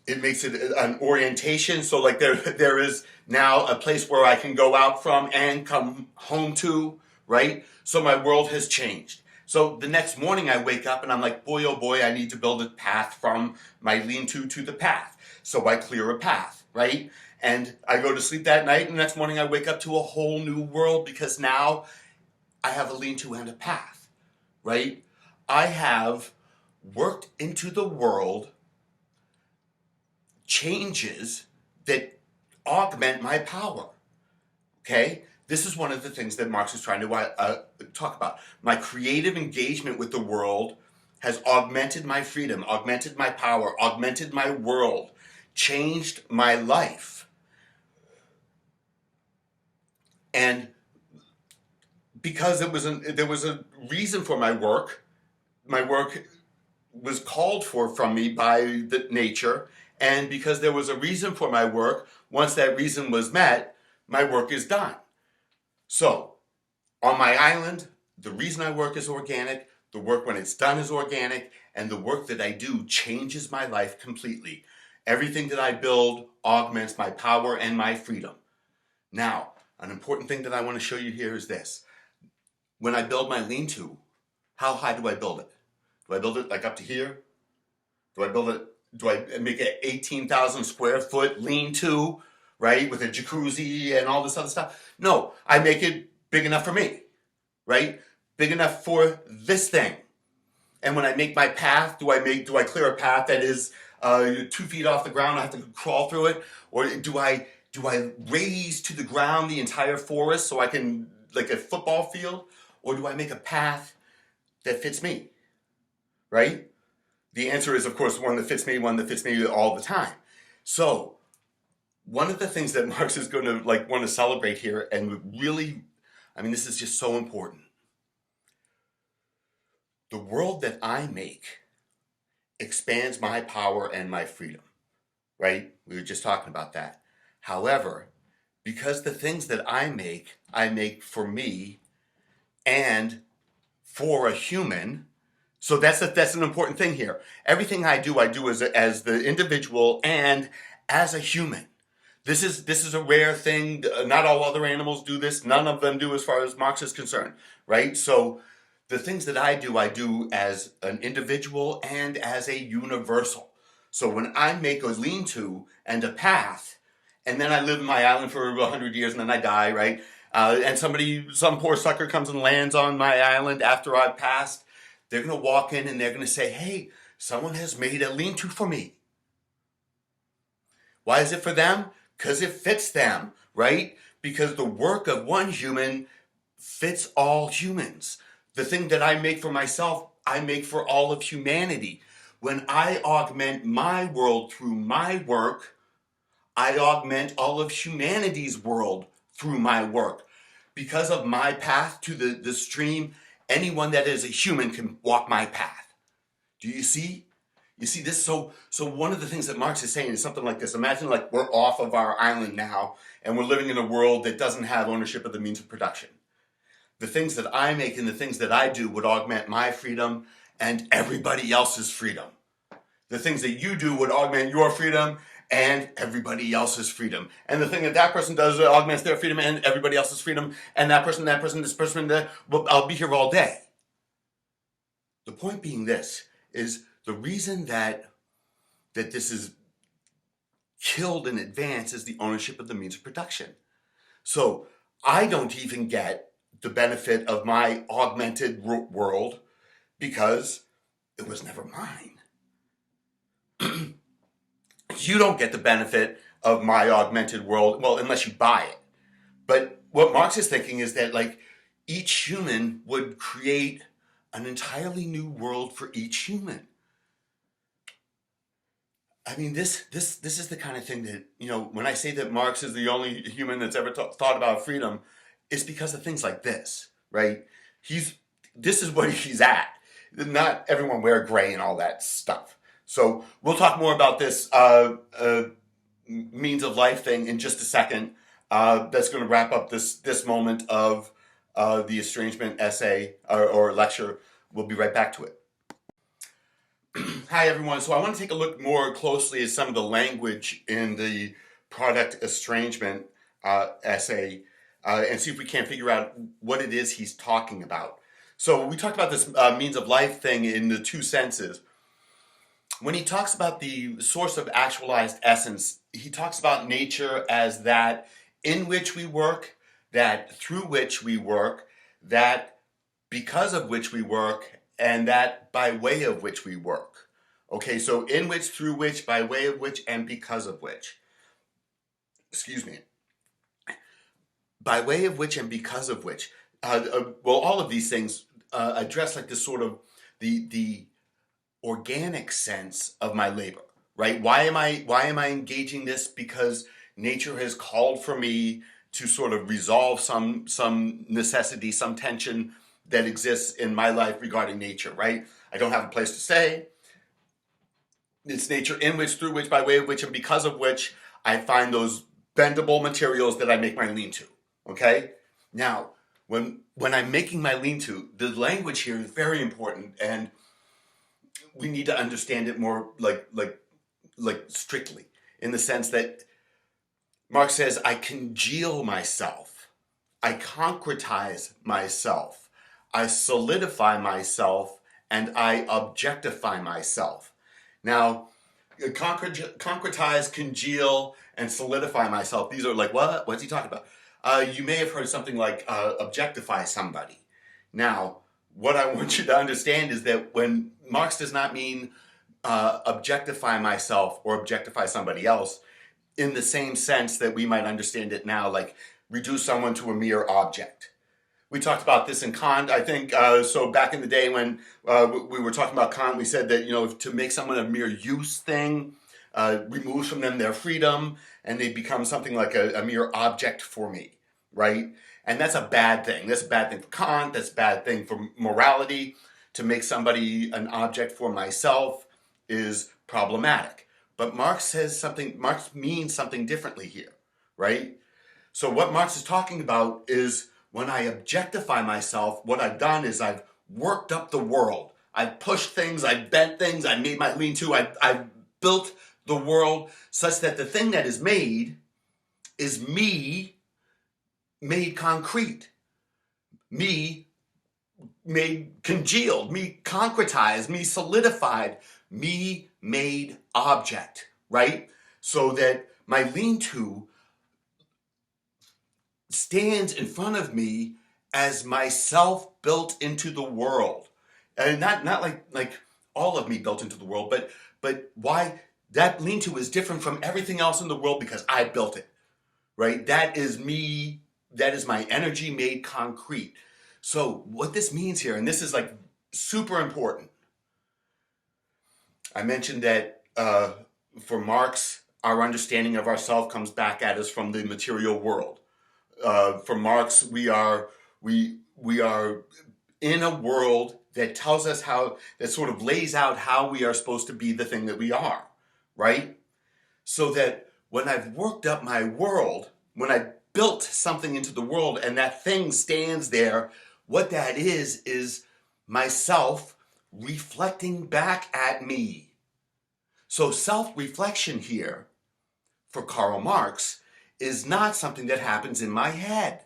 It makes it an orientation. So like there is now a place where I can go out from and come home to, right? So my world has changed. So the next morning I wake up and I'm like, boy, oh boy, I need to build a path from my lean-to to the path. So I clear a path, right? And I go to sleep that night, and the next morning I wake up to a whole new world because now I have a lean-to and a path, right? I have worked into the world changes that augment my power, okay? This is one of the things that Marx is trying to talk about. My creative engagement with the world has augmented my freedom, augmented my power, augmented my world, changed my life. And because there was a reason for my work was called for from me by the nature, and because there was a reason for my work, once that reason was met, my work is done. So, on my island, the reason I work is organic, the work when it's done is organic, and the work that I do changes my life completely. Everything that I build augments my power and my freedom. Now, an important thing that I want to show you here is this. When I build my lean-to, how high do I build it? Do I build it like up to here? Do I make it 18,000 square foot lean-to, right, with a jacuzzi and all this other stuff? No, I make it big enough for me, right? Big enough for this thing. And when I make my path, do I clear a path that is 2 feet off the ground? I have to crawl through it, or do I raise to the ground the entire forest so I can, like a football field, or do I make a path that fits me, right? The answer is, of course, one that fits me all the time. So, one of the things that Marx is going to want to celebrate here, and really, I mean, this is just so important. The world that I make expands my power and my freedom, right? We were just talking about that. However, because the things that I make for me and for a human. So that's an important thing here. Everything I do as the individual and as a human. This is a rare thing. Not all other animals do this. None of them do, as far as Marx is concerned, right? So the things that I do as an individual and as a universal. So when I make a lean-to and a path, and then I live in my island for 100 years and then I die, right? And some poor sucker comes and lands on my island after I've passed, they're going to walk in and they're going to say, hey, someone has made a lean-to for me. Why is it for them? Because it fits them, right? Because the work of one human fits all humans. The thing that I make for myself, I make for all of humanity. When I augment my world through my work, I augment all of humanity's world through my work. Because of my path to the stream, anyone that is a human can walk my path. Do you see? You see this? So one of the things that Marx is saying is something like this. Imagine we're off of our island now, and we're living in a world that doesn't have ownership of the means of production. The things that I make and the things that I do would augment my freedom and everybody else's freedom. The things that you do would augment your freedom and everybody else's freedom. And the thing that person does augments their freedom and everybody else's freedom, and this person, well, I'll be here all day. The point being this, is the reason that this is killed in advance is the ownership of the means of production. So I don't even get the benefit of my augmented world because it was never mine. You don't get the benefit of my augmented world, well, unless you buy it. But what Marx is thinking is that each human would create an entirely new world for each human. I mean, this is the kind of thing that, when I say that Marx is the only human that's ever thought about freedom, it's because of things like this, right? This is what he's at. Not everyone wear gray and all that stuff. So we'll talk more about this means of life thing in just a second. That's going to wrap up this moment of the estrangement essay or lecture. We'll be right back to it. Hi everyone. So I want to take a look more closely at some of the language in the product estrangement essay and see if we can't figure out what it is he's talking about. So we talked about this means of life thing in the two senses. When he talks about the source of actualized essence, he talks about nature as that in which we work, that through which we work, that because of which we work, and that by way of which we work. Okay, so in which, through which, by way of which, and because of which. Excuse me. By way of which and because of which. Well, all of these things address like this sort of the organic sense of my labor, right? Why am I engaging this? Because nature has called for me to sort of resolve some necessity, some tension that exists in my life regarding nature, right? I don't have a place to stay. It's nature in which, through which, by way of which, and because of which I find those bendable materials that I make my lean-to. Okay? Now, when I'm making my lean-to, the language here is very important, and we need to understand it more like strictly, in the sense that Marx says, I congeal myself, I concretize myself, I solidify myself, and I objectify myself. Now, concretize, congeal, and solidify myself. These are like, what? What's he talking about? You may have heard something like objectify somebody. Now, what I want you to understand is that when Marx does not mean objectify myself or objectify somebody else in the same sense that we might understand it now, like reduce someone to a mere object. We talked about this in Kant, I think. So back in the day when we were talking about Kant, we said that, to make someone a mere use thing removes from them their freedom, and they become something like a mere object for me, right? And that's a bad thing. That's a bad thing for Kant. That's a bad thing for morality. To make somebody an object for myself is problematic. But Marx means something differently here, right? So what Marx is talking about is when I objectify myself, what I've done is I've worked up the world. I've pushed things, I've bent things, I made my lean-to, I've built the world such that the thing that is made is me made concrete, me made congealed, me concretized, me solidified, me made object, right? So that my lean-to stands in front of me as myself built into the world, and not like all of me built into the world, but why that lean-to is different from everything else in the world because I built it, right? That is me. That is my energy made concrete. So what this means here, and this is like super important. I mentioned that for Marx, our understanding of ourself comes back at us from the material world. For Marx, we are in a world that tells us that sort of lays out how we are supposed to be the thing that we are, right? So that when I've worked up my world, when I built something into the world and that thing stands there, what that is myself reflecting back at me. So self-reflection here, for Karl Marx, is not something that happens in my head,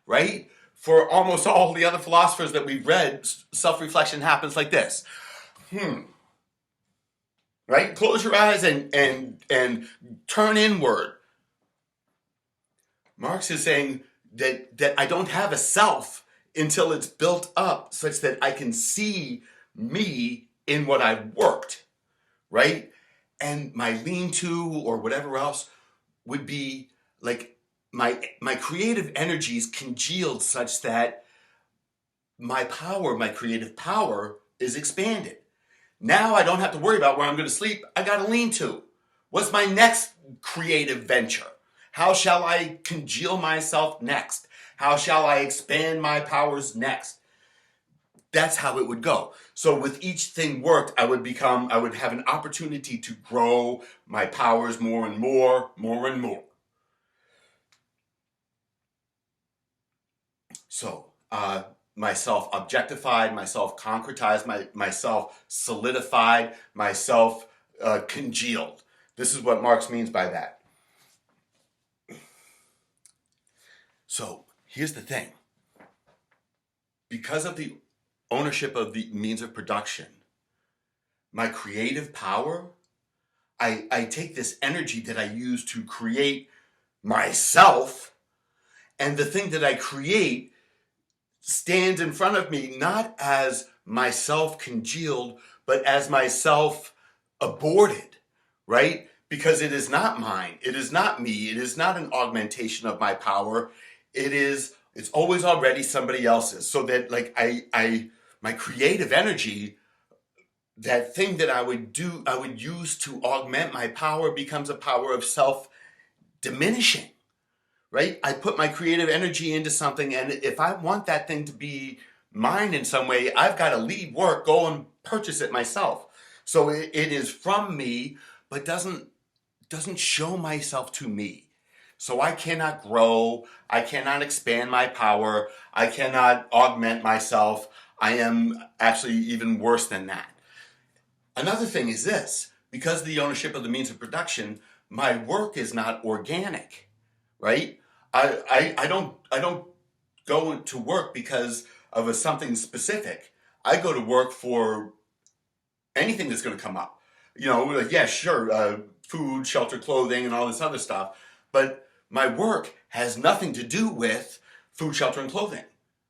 right? For almost all the other philosophers that we've read, self-reflection happens like this. Right? Close your eyes and turn inward. Marx is saying that I don't have a self until it's built up such that I can see me in what I've worked, right? And my lean-to or whatever else would be like my creative energies congealed such that my creative power is expanded. Now I don't have to worry about where I'm going to sleep. I got to lean-to. What's my next creative venture? How shall I congeal myself next? How shall I expand my powers next? That's how it would go. So with each thing worked, I would have an opportunity to grow my powers more and more and more. So myself objectified, myself concretized, myself solidified, myself congealed. This is what Marx means by that. So here's the thing. Because of the ownership of the means of production, my creative power, I take this energy that I use to create myself, and the thing that I create stands in front of me not as myself congealed, but as myself aborted, right? Because it is not mine. It is not me. It is not an augmentation of my power. It's always already somebody else's. So that like my creative energy, that thing that I would use to augment my power becomes a power of self diminishing, right? I put my creative energy into something, and if I want that thing to be mine in some way, I've got to leave work, go and purchase it myself. So it is from me, but doesn't show myself to me. So I cannot grow, I cannot expand my power, I cannot augment myself. I am actually even worse than that. Another thing is this: because of the ownership of the means of production, my work is not organic, right? I don't go to work because of something specific. I go to work for anything that's going to come up. Yeah, sure, food, shelter, clothing, and all this other stuff. But my work has nothing to do with food, shelter, and clothing,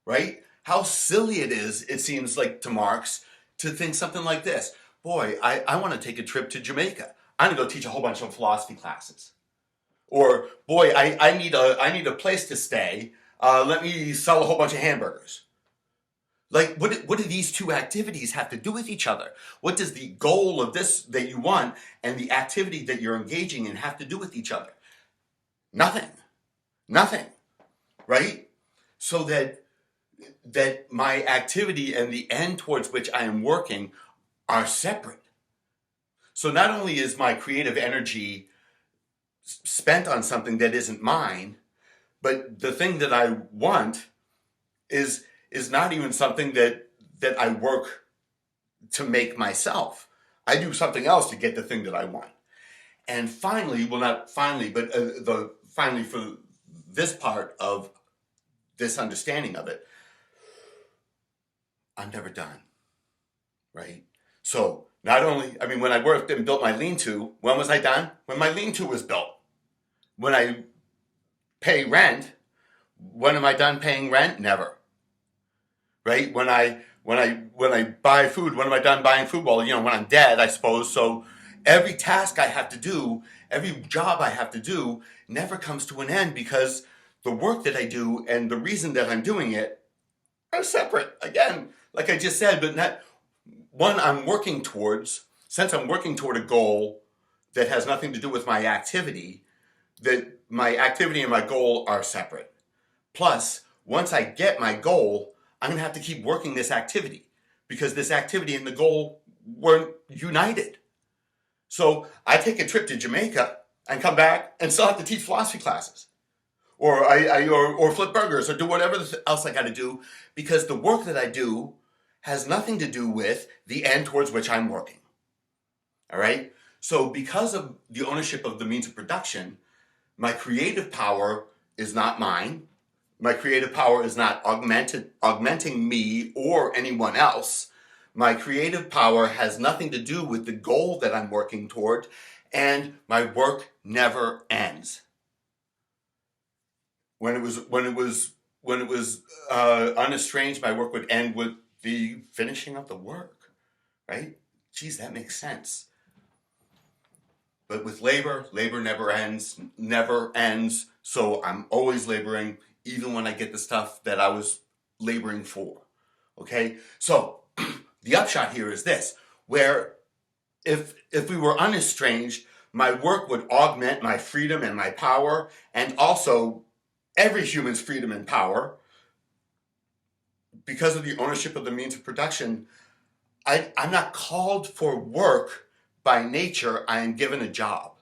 right? How silly it seems like to Marx to think something like this. Boy, I want to take a trip to Jamaica. I'm going to go teach a whole bunch of philosophy classes. Or, boy, I need a place to stay. Let me sell a whole bunch of hamburgers. Like, what do these two activities have to do with each other? What does the goal of this that you want and the activity that you're engaging in have to do with each other? Nothing. Nothing. Right? So that my activity and the end towards which I am working are separate. So not only is my creative energy spent on something that isn't mine, but the thing that I want is not even something that I work to make myself. I do something else to get the thing that I want. And finally, well, not finally, but finally for this part of this understanding of it, I'm never done, right? So not only, when I worked and built my lean-to, when was I done? When my lean-to was built. When I pay rent, when am I done paying rent? Never. Right? When I buy food, when am I done buying food? Well, when I'm dead, I suppose. So every task I have to do, every job I have to do never comes to an end, because the work that I do and the reason that I'm doing it are separate. Again, like I just said, but not one I'm working towards. Since I'm working toward a goal that has nothing to do with my activity, that my activity and my goal are separate. Plus, once I get my goal, I'm going to have to keep working this activity, because this activity and the goal weren't united. So I take a trip to Jamaica and come back and still have to teach philosophy classes, or or flip burgers, or do whatever else I got to do, because the work that I do has nothing to do with the end towards which I'm working. All right? So because of the ownership of the means of production, my creative power is not mine. My creative power is not augmenting me or anyone else. My creative power has nothing to do with the goal that I'm working toward, and my work never ends. When it was unestranged, my work would end with the finishing of the work, right? Geez, that makes sense. But with labor never ends. So I'm always laboring, even when I get the stuff that I was laboring for. Okay? So the upshot here is this, where if we were unestranged, my work would augment my freedom and my power, and also every human's freedom and power. Because of the ownership of the means of production, I'm not called for work by nature. I am given a job,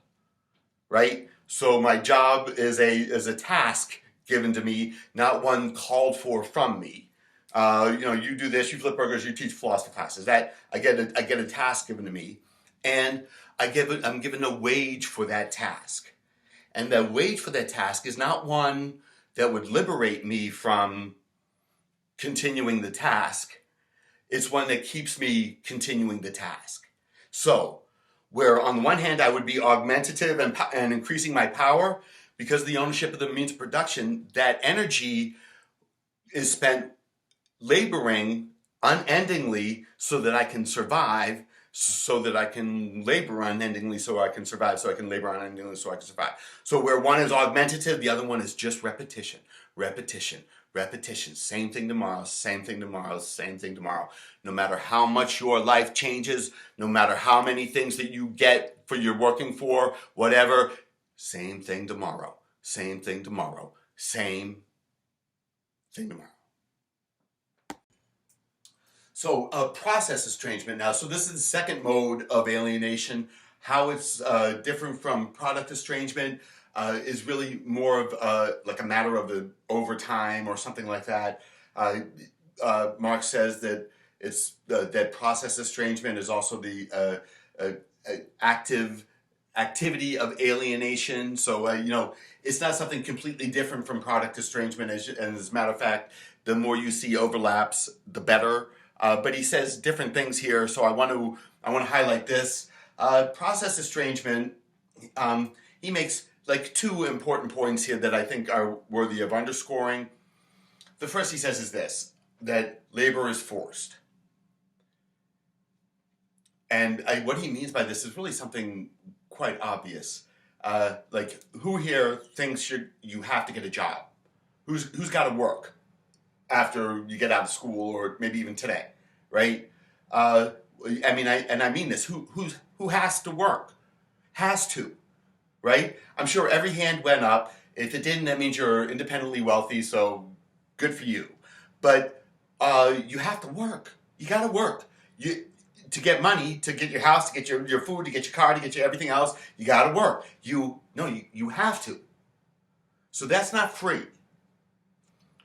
right? So my job is a task given to me, not one called for from me. You do this, you flip burgers, you teach philosophy classes. That I get a task given to me, and I'm given a wage for that task. And the wage for that task is not one that would liberate me from continuing the task. It's one that keeps me continuing the task. So, where on the one hand I would be augmentative and increasing my power because of the ownership of the means of production, that energy is spent laboring unendingly so that I can survive, so that I can labor unendingly so I can survive, so I can labor unendingly so I can survive. So where one is augmentative, the other one is just repetition, repetition, repetition. Same thing tomorrow, same thing tomorrow, same thing tomorrow. No matter how much your life changes, no matter how many things that you get for you're working for, whatever, same thing tomorrow, same thing tomorrow, same thing tomorrow. So process estrangement now. So this is the second mode of alienation. How it's different from product estrangement is really more of like a matter of the overtime or something like that. Marx says that it's that process estrangement is also the activity of alienation. So it's not something completely different from product estrangement. And as a matter of fact, the more you see overlaps, the better. But he says different things here, so I want to highlight this. Process estrangement, he makes like two important points here that I think are worthy of underscoring. The first he says is this, that labor is forced. And what he means by this is really something quite obvious. Like, who here thinks you have to get a job? Who's got to work after you get out of school, or maybe even today, right? I mean this. Who has to work? Has to, right? I'm sure every hand went up. If it didn't, that means you're independently wealthy. So good for you. But you have to work. You got to work. To get money, to get your house, to get your food, to get your car, to get your everything else. You got to work. You have to. So that's not free,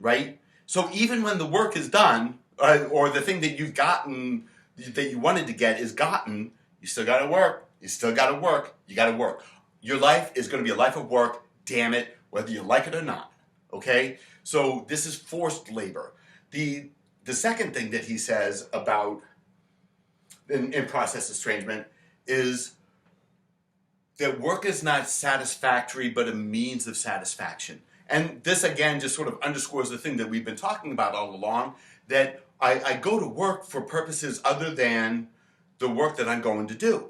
right? So even when the work is done, or the thing that you've gotten, that you wanted to get is gotten, you still got to work. You still got to work. You got to work. Your life is going to be a life of work, damn it, whether you like it or not. Okay? So this is forced labor. The second thing that he says about in process estrangement is that work is not satisfactory, but a means of satisfaction. And this, again, just sort of underscores the thing that we've been talking about all along, that I go to work for purposes other than the work that I'm going to do,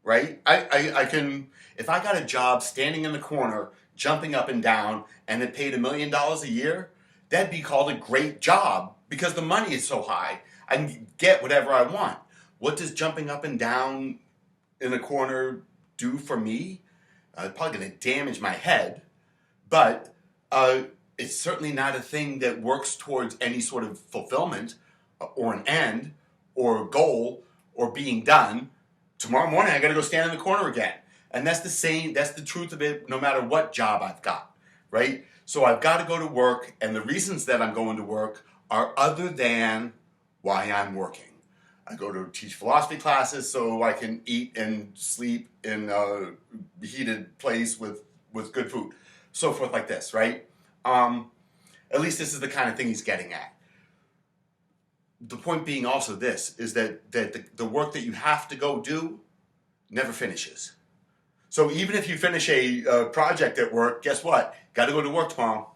right? I can, if I got a job standing in the corner, jumping up and down, and it paid $1 million a year, that'd be called a great job because the money is so high. I can get whatever I want. What does jumping up and down in a corner do for me? It's probably going to damage my head, but it's certainly not a thing that works towards any sort of fulfillment or an end or a goal or being done. Tomorrow morning I got to go stand in the corner again. And that's the truth of it no matter what job I've got, right? So I've got to go to work, and the reasons that I'm going to work are other than why I'm working. I go to teach philosophy classes so I can eat and sleep in a heated place with good food, so forth like this, right? At least this is the kind of thing he's getting at. The point being also this, is that the work that you have to go do never finishes. So even if you finish a project at work, guess what? Got to go to work tomorrow,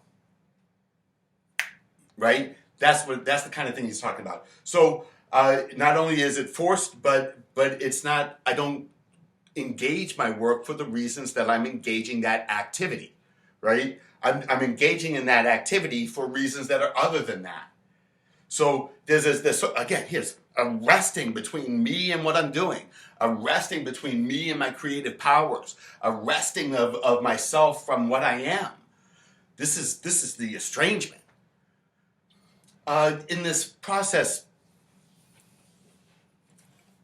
right? That's the kind of thing he's talking about. So not only is it forced, but it's not. I don't engage my work for the reasons that I'm engaging that activity, right? I'm engaging in that activity for reasons that are other than that. So there's this again, here's a resting between me and what I'm doing, a resting between me and my creative powers, a resting of myself from what I am. This is the estrangement. In this process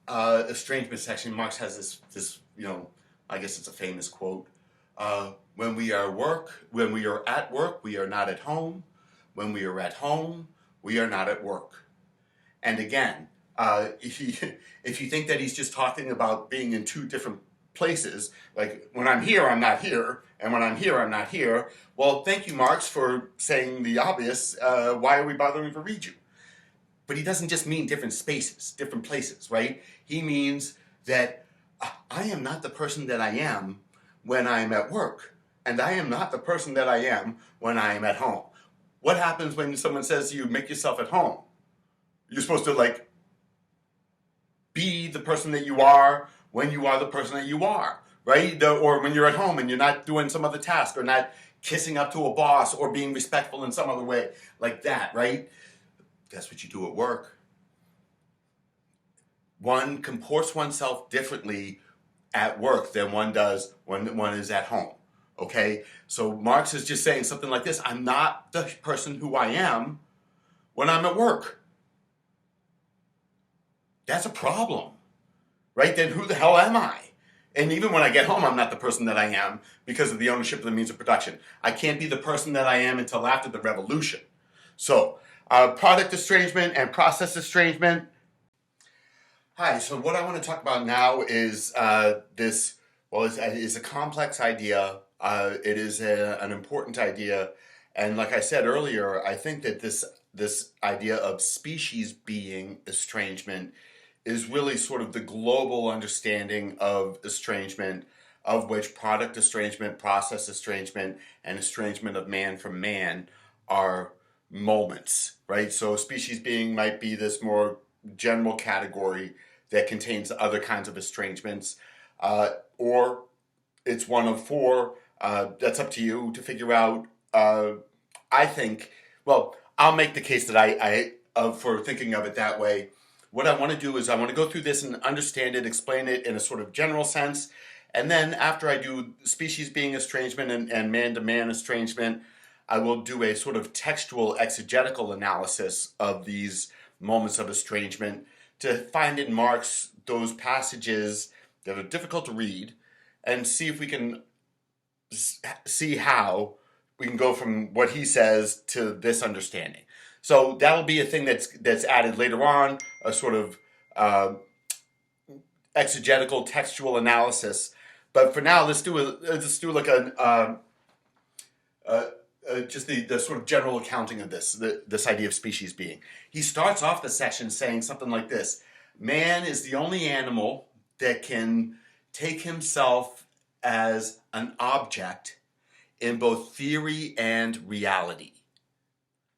estrangement section, Marx has this I guess it's a famous quote. When we are at work, we are not at home. When we are at home, We are not at work. And again, if you think that he's just talking about being in two different places, like when I'm here, I'm not here, and when I'm here, I'm not here, well, thank you, Marx, for saying the obvious. Why are we bothering to read you? But he doesn't just mean different spaces, different places, right? He means that I am not the person that I am when I am at work, and I am not the person that I am when I am at home. What happens when someone says to you, make yourself at home? You're supposed to like be the person that you are when you are the person that you are, right? Or when you're at home and you're not doing some other task or not kissing up to a boss or being respectful in some other way like that, right? That's what you do at work. One comports oneself differently at work than one does when one is at home. Okay? So Marx is just saying something like this: I'm not the person who I am when I'm at work. That's a problem, right? Then who the hell am I? And even when I get home, I'm not the person that I am because of the ownership of the means of production. I can't be the person that I am until after the revolution. So, product estrangement and process estrangement. Hi, so what I want to talk about now is this, well, it's a complex idea. It is an important idea. And like I said earlier, I think that this idea of species being estrangement is really sort of the global understanding of estrangement, of which product estrangement, process estrangement, and estrangement of man from man are moments, right? So species being might be this more general category that contains other kinds of estrangements, or it's one of four. That's up to you to figure out. I think, well, I'll make the case that I for thinking of it that way. What I want to do is I want to go through this and understand it, explain it in a sort of general sense, and then after I do species being estrangement and man-to-man estrangement, I will do a sort of textual exegetical analysis of these moments of estrangement to find in Marx those passages that are difficult to read and see if we can see how we can go from what he says to this understanding. So that'll be a thing that's added later on, a sort of exegetical textual analysis. But for now, let's do like just the sort of general accounting of this idea of species being. He starts off the section saying something like this: man is the only animal that can take himself as an object in both theory and reality.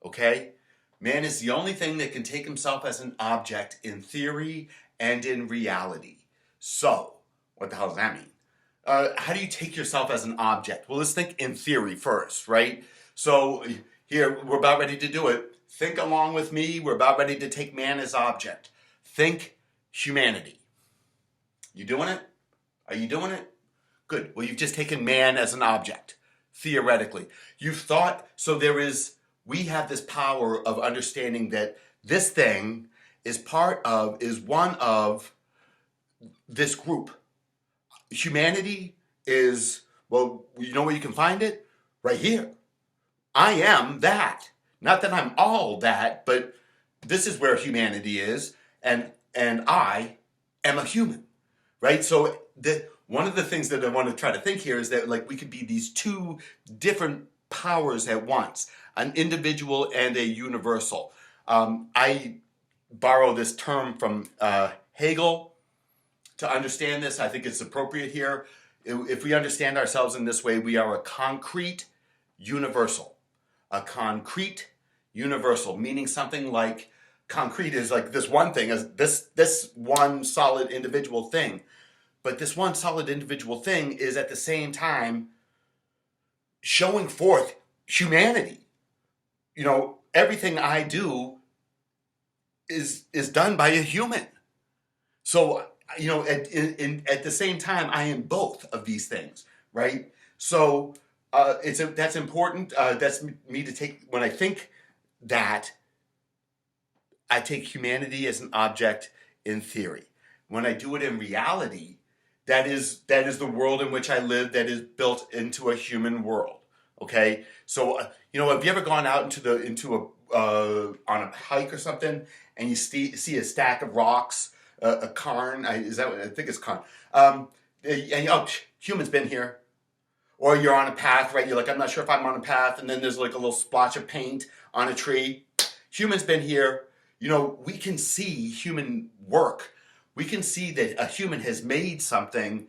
Okay? Man is the only thing that can take himself as an object in theory and in reality. So, what the hell does that mean? How do you take yourself as an object? Well, let's think in theory first, right? So here, we're about ready to do it. Think along with me. We're about ready to take man as object. Think humanity. You doing it? Are you doing it? Good. Well, you've just taken man as an object, theoretically. You've thought, so we have this power of understanding that this thing is one of this group. Humanity is, well, you know where you can find it? Right here. I am that. Not that I'm all that, but this is where humanity is, and I am a human, right? So one of the things that I want to try to think here is that like we could be these two different powers at once, an individual and a universal. I borrow this term from Hegel to understand this. I think it's appropriate here. If we understand ourselves in this way, we are a concrete universal. A concrete universal, meaning something like concrete is like this one thing, as this one solid individual thing. But this one solid individual thing is at the same time showing forth humanity. You know, everything I do is done by a human. So, you know, at the same time, I am both of these things, right? So that's important. That's me to take, when I think that, I take humanity as an object in theory. When I do it in reality, that is the world in which I live, that is built into a human world. Okay, so you know, have you ever gone out into on a hike or something, and you see a stack of rocks, a cairn. Is that what, I think it's cairn? And oh, human's been here. Or you're on a path, right? You're like, I'm not sure if I'm on a path, and then there's like a little splotch of paint on a tree. Human's been here. You know, we can see human work. We can see that a human has made something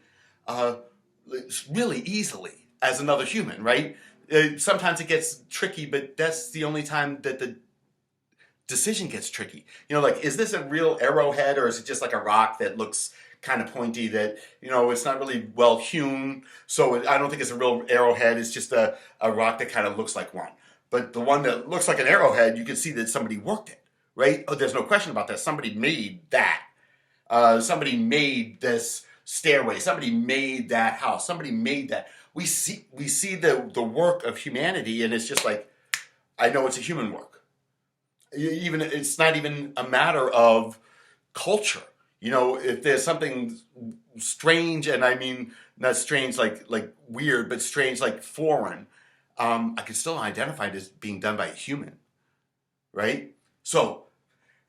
really easily as another human, right? Sometimes it gets tricky, but that's the only time that the decision gets tricky. You know, like, is this a real arrowhead, or is it just like a rock that looks kind of pointy that, you know, it's not really well hewn? So I don't think it's a real arrowhead. It's just a rock that kind of looks like one. But the one that looks like an arrowhead, you can see that somebody worked it, right? Oh, there's no question about that. Somebody made that. Somebody made this stairway. Somebody made that house. Somebody made that. We see the work of humanity, and it's just like, I know it's a human work. Even it's not even a matter of culture. You know, if there's something strange, and I mean not strange like weird, but strange like foreign, I can still identify it as being done by a human, right? So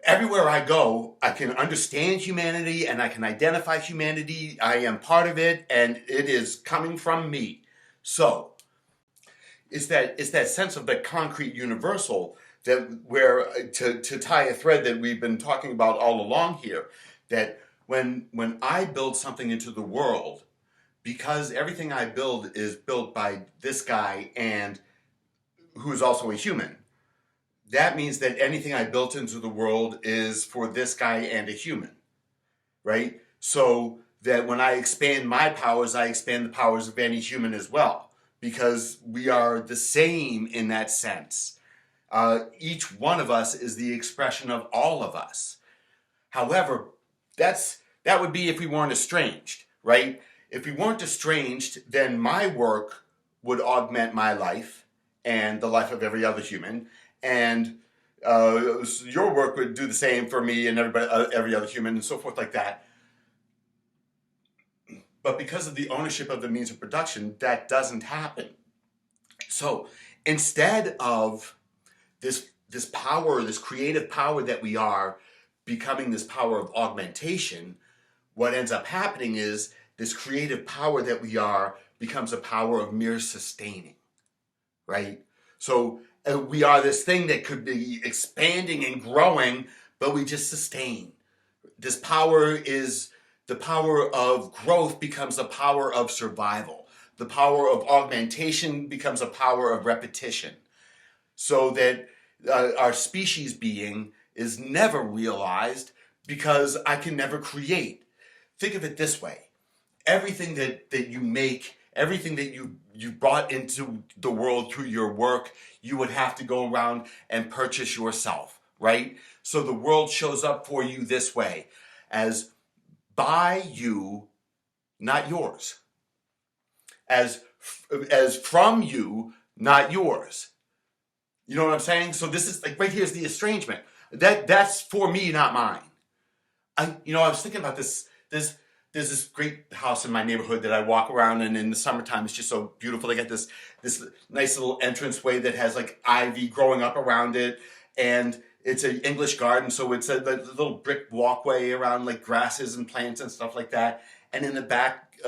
everywhere I go, I can understand humanity and I can identify humanity. I am part of it, and it is coming from me. So it's that sense of the concrete universal that where to tie a thread that we've been talking about all along here, that when I build something into the world, because everything I build is built by this guy and who is also a human, that means that anything I built into the world is for this guy and a human, right? So that when I expand my powers, I expand the powers of any human as well, because we are the same in that sense. Each one of us is the expression of all of us. However, that would be if we weren't estranged, right? If we weren't estranged, then my work would augment my life and the life of every other human, and your work would do the same for me and every other human, and so forth like that. But because of the ownership of the means of production, that doesn't happen. So instead of this power, this creative power that we are, becoming this power of augmentation, what ends up happening is this creative power that we are becomes a power of mere sustaining, right? So we are this thing that could be expanding and growing, but we just sustain. This power is the power of growth becomes the power of survival. The power of augmentation becomes a power of repetition. So that our species being is never realized because I can never create. Think of it this way. Everything that you make, everything that you brought into the world through your work, you would have to go around and purchase yourself, right? So the world shows up for you this way, as by you, not yours. As from you, not yours. You know what I'm saying? So this is like, right here's the estrangement. That's for me, not mine. I was thinking about this. There's this great house in my neighborhood that I walk around, and in the summertime it's just so beautiful. They got this nice little entranceway that has like ivy growing up around it, and it's an English garden, so it's a little brick walkway around like grasses and plants and stuff like that. And in the back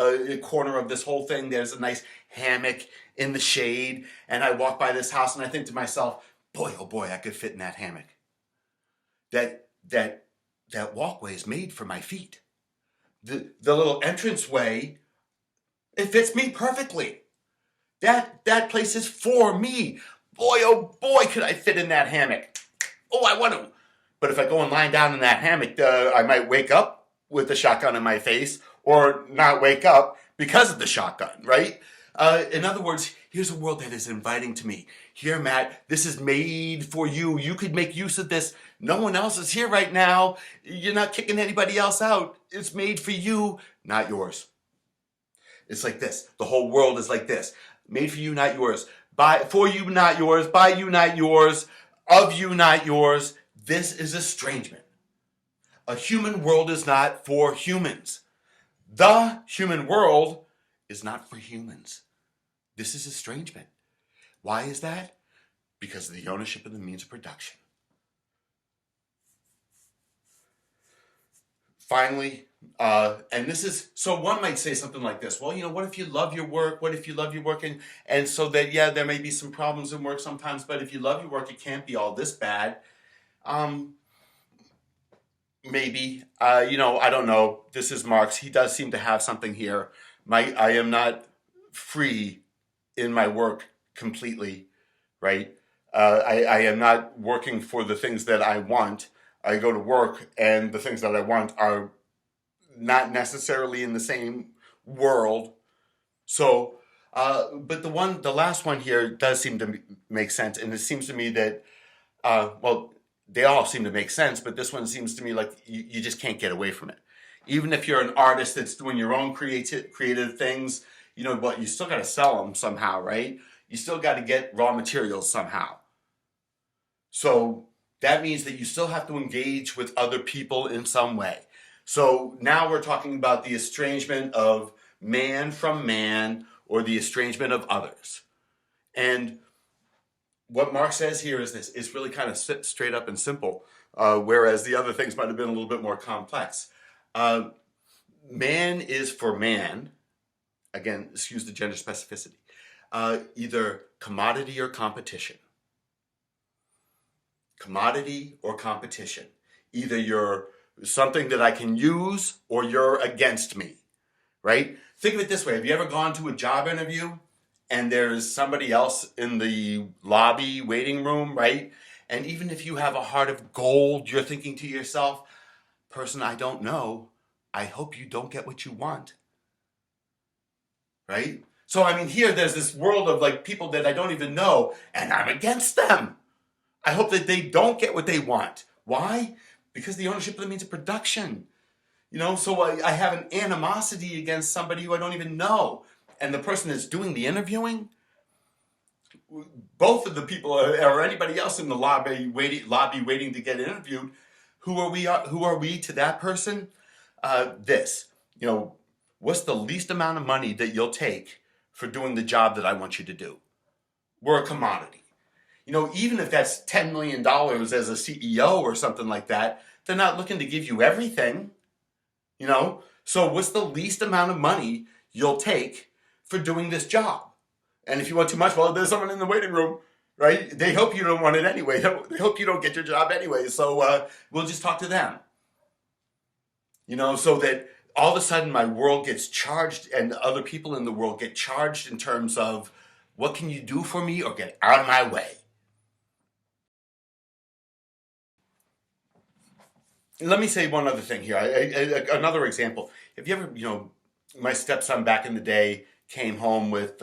corner of this whole thing, there's a nice hammock in the shade. And I walk by this house and I think to myself, boy, oh boy, I could fit in that hammock. That walkway is made for my feet. The little entranceway, it fits me perfectly. That place is for me. Boy, oh boy, could I fit in that hammock. Oh, I want to. But if I go and lie down in that hammock, I might wake up with the shotgun in my face, or not wake up because of the shotgun, right? In other words, here's a world that is inviting to me. Here, Matt, this is made for you. You could make use of this. No one else is here right now. You're not kicking anybody else out. It's made for you, not yours. It's like this. The whole world is like this. Made for you, not yours. For you, not yours. By you, not yours. Of you, not yours. This is estrangement. A human world is not for humans. The human world is not for humans. This is estrangement. Why is that? because of the ownership of the means of production. Finally, and this is, so one might say something like this, well, what if you love your work? What if you love your work? And so that, yeah, there may be some problems in work sometimes, but if you love your work, it can't be all this bad. Maybe, I don't know. This is Marx. He does seem to have something here. I am not free in my work completely, right? I am not working for the things that I want. I go to work and the things that I want are not necessarily in the same world. So, but the last one here does seem to make sense. And it seems to me that, well, they all seem to make sense, but this one seems to me like you just can't get away from it. Even if you're an artist that's doing your own creative things, but you still got to sell them somehow, right? You still got to get raw materials somehow. So that means that you still have to engage with other people in some way. So now we're talking about the estrangement of man from man, or the estrangement of others. And what Marx says here is this: it's really kind of straight up and simple, whereas the other things might have been a little bit more complex. Man is for man, again, excuse the gender specificity, either commodity or competition. Commodity or competition. Either you're something that I can use or you're against me, right? Think of it this way. Have you ever gone to a job interview and there's somebody else in the lobby waiting room, right? And even if you have a heart of gold, you're thinking to yourself, person I don't know, I hope you don't get what you want, right? So, here there's this world of like people that I don't even know, and I'm against them. I hope that they don't get what they want. Why? Because the ownership of the means of production. So I have an animosity against somebody who I don't even know. And the person that's doing the interviewing, both of the people or anybody else in the lobby waiting to get interviewed, who are we to that person? What's the least amount of money that you'll take for doing the job that I want you to do? We're a commodity. Even if that's $10 million as a CEO or something like that, they're not looking to give you everything. So what's the least amount of money you'll take for doing this job? And if you want too much, well, there's someone in the waiting room, right? They hope you don't want it anyway. They hope you don't get your job anyway. So we'll just talk to them. So that all of a sudden my world gets charged and other people in the world get charged in terms of what can you do for me or get out of my way. Let me say one other thing here. Another example. If you ever, my stepson back in the day came home with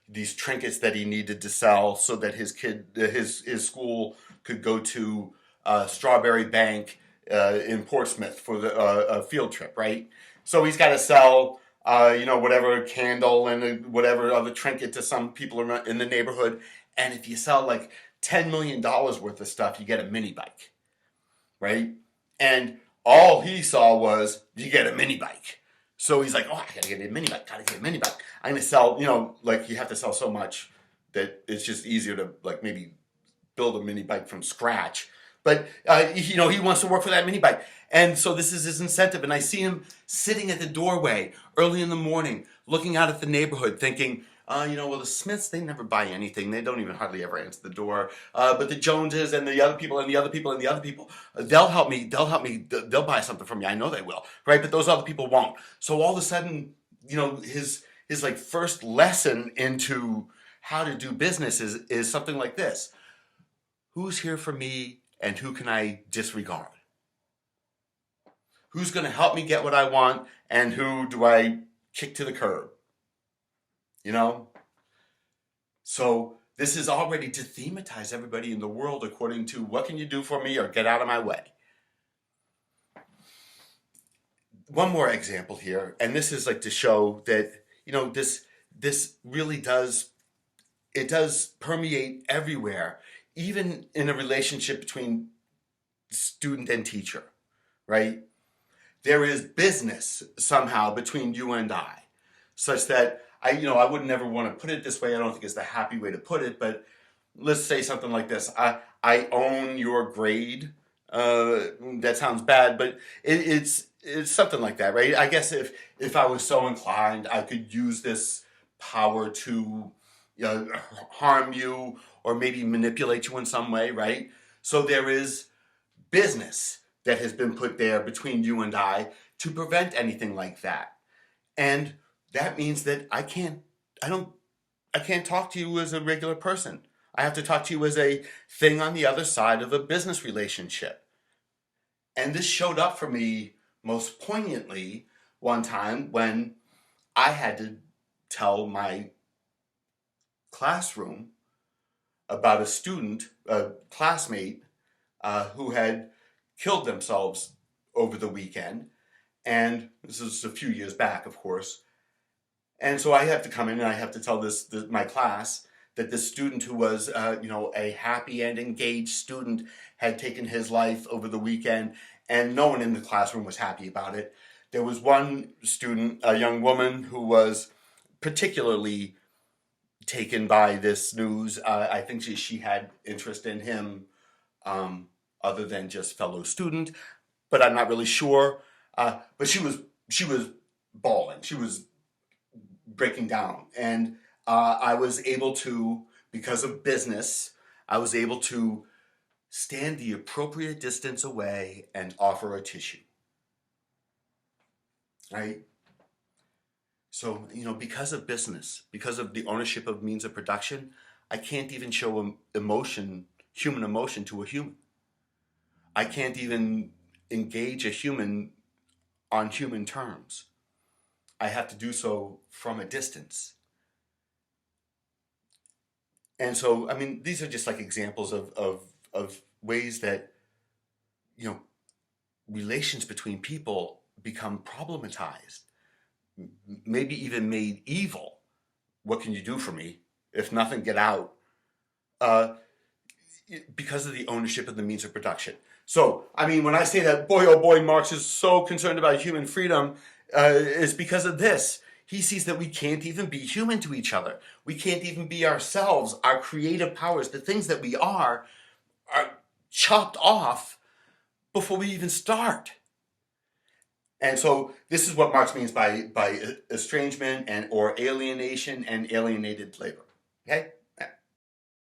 these trinkets that he needed to sell so that his school could go to Strawberry Bank in Portsmouth for a field trip, right? So he's got to sell, whatever candle and whatever other trinket to some people in the neighborhood. And if you sell like $10 million worth of stuff, you get a mini bike, right? And all he saw was, you get a mini bike. So he's like, oh, I gotta get a mini bike, I'm gonna sell, you have to sell so much that it's just easier to maybe build a mini bike from scratch. But, he wants to work for that mini bike. And so this is his incentive. And I see him sitting at the doorway early in the morning, looking out at the neighborhood thinking, well, the Smiths, they never buy anything. They don't even hardly ever answer the door. But the Joneses and the other people and the other people and the other people, they'll help me. They'll buy something from me. I know they will, right? But those other people won't. So all of a sudden, his first lesson into how to do business is something like this. Who's here for me and who can I disregard? Who's going to help me get what I want and who do I kick to the curb? So this is already to thematize everybody in the world according to what can you do for me or get out of my way. One more example here, and this is to show that, this really does permeate everywhere, even in a relationship between student and teacher, right? There is business somehow between you and I, such that I would never want to put it this way. I don't think it's the happy way to put it, but let's say something like this. I own your grade. That sounds bad, but it's something like that, right? I guess if I was so inclined, I could use this power to, harm you or maybe manipulate you in some way, right? So there is business that has been put there between you and I to prevent anything like that. And that means that I don't, I can't talk to you as a regular person. I have to talk to you as a thing on the other side of a business relationship. And this showed up for me most poignantly one time when I had to tell my classroom about a student, a classmate, who had killed themselves over the weekend. And this is a few years back, of course. And so I have to come in and I have to tell my class that this student who was, a happy and engaged student had taken his life over the weekend, and no one in the classroom was happy about it. There was one student, a young woman, who was particularly taken by this news. I think she had interest in him, other than just fellow student, but I'm not really sure. But she was bawling. She was breaking down, and I was able to, because of business, I was able to stand the appropriate distance away and offer a tissue. Right? So, because of business, because of the ownership of means of production, I can't even show emotion, human emotion, to a human. I can't even engage a human on human terms. I have to do so from a distance. And so, these are just like examples of ways that, relations between people become problematized, maybe even made evil. What can you do for me? If nothing, get out. Uh, because of the ownership of the means of production. So, when I say that, boy, oh boy, Marx is so concerned about human freedom, is because of this. He sees that we can't even be human to each other. We can't even be ourselves. Our creative powers, the things that we are chopped off before we even start. And so this is what Marx means by estrangement or alienation and alienated labor. Okay?